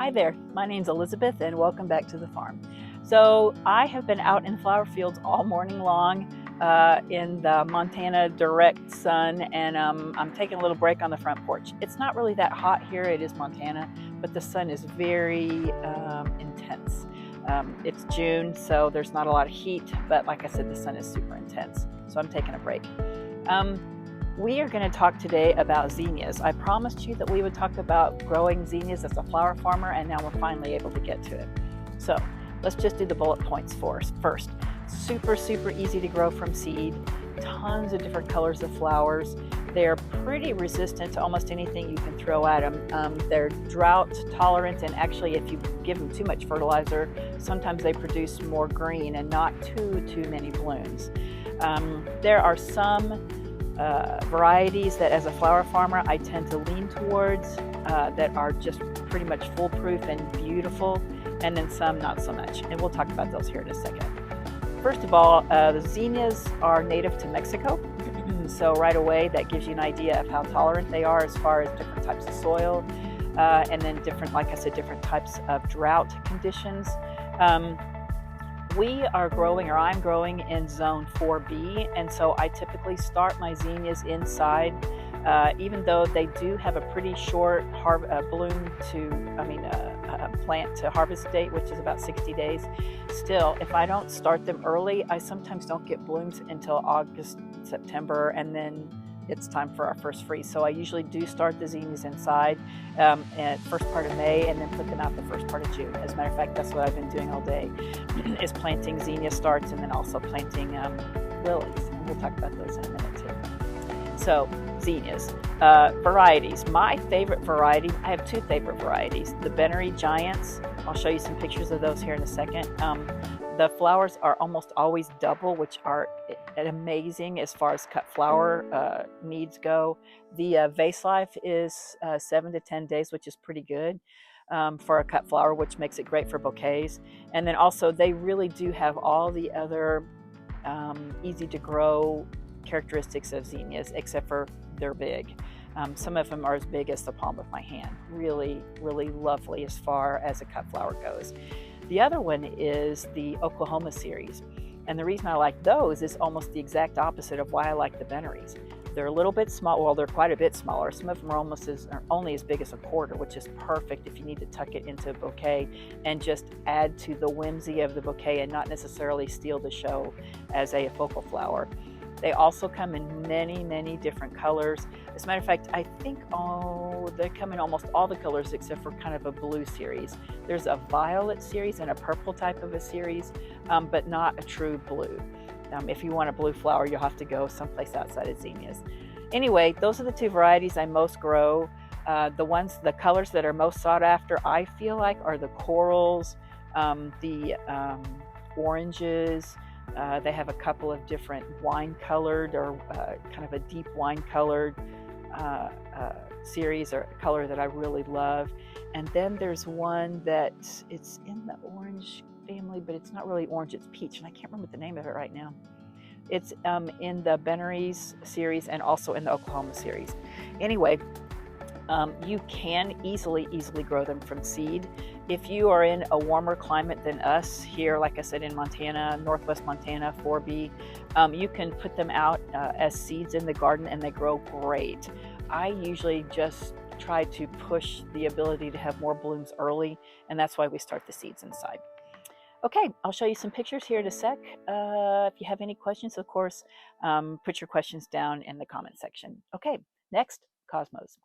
Hi there, my name's Elizabeth and welcome back to the farm. So I have been out in flower fields all morning long in the Montana direct sun, and I'm taking a little break on the front porch. It's not really that hot here, it is Montana, but the sun is very intense. It's June, so there's not a lot of heat, but like I said, the sun is super intense, so I'm taking a break. We are going to talk today about zinnias. I promised you that we would talk about growing zinnias as a flower farmer, and now we're finally able to get to it. So let's just do the bullet points first. Super easy to grow from seed. Tons of different colors of flowers. They're pretty resistant to almost anything you can throw at them. They're drought tolerant, and actually if you give them too much fertilizer, sometimes they produce more green and not too many blooms. There are some varieties that as a flower farmer I tend to lean towards that are just pretty much foolproof and beautiful, and then some not so much, and we'll talk about those here in a second. First of all, the zinnias are native to Mexico, so right away that gives you an idea of how tolerant they are as far as different types of soil, and then different, like I said, different types of drought conditions. We are growing, or I'm growing in zone 4B, and so I typically start my zinnias inside, even though they do have a pretty short plant to harvest date, which is about 60 days. Still, if I don't start them early, I sometimes don't get blooms until August, September, and then it's time for our first freeze. So I usually do start the zinnias inside at first part of May, and then put them out the first part of June. As a matter of fact, that's what I've been doing all day, is planting zinnia starts and then also planting lilies. And we'll talk about those in a minute too. So zinnias, varieties. My favorite variety, I have two favorite varieties. The Bennery Giants, I'll show you some pictures of those here in a second. The flowers are almost always double, which are amazing as far as cut flower needs go. The vase life is 7 to 10 days, which is pretty good for a cut flower, which makes it great for bouquets. And then also they really do have all the other easy to grow characteristics of zinnias, except for they're big. Some of them are as big as the palm of my hand. Really lovely as far as a cut flower goes. The other one is the Oklahoma series, and the reason I like those is almost the exact opposite of why I like the Bennerys. They're a little bit small, well, they're quite a bit smaller. Some of them are only as big as a quarter, which is perfect if you need to tuck it into a bouquet and just add to the whimsy of the bouquet and not necessarily steal the show as a focal flower. They also come in many different colors. As a matter of fact, I think they come in almost all the colors except for kind of a blue series. There's a violet series and a purple type of a series, but not a true blue. If you want a blue flower, you'll have to go someplace outside of zinnias. Anyway, those are the two varieties I most grow. The colors that are most sought after, I feel like, are the corals, the oranges. They have a couple of different wine-colored or kind of a deep wine-colored series or color that I really love. And then there's one that it's in the orange family, but it's not really orange, it's peach, and I can't remember the name of it right now. It's in the Bennery's series and also in the Oklahoma series. Anyway, you can easily grow them from seed. If you are in a warmer climate than us here, like I said, in Montana, northwest Montana, 4B, you can put them out as seeds in the garden and they grow great. I usually just try to push the ability to have more blooms early, and that's why we start the seeds inside. Okay, I'll show you some pictures here in a sec. If you have any questions, of course, put your questions down in the comment section. Okay, next, cosmos.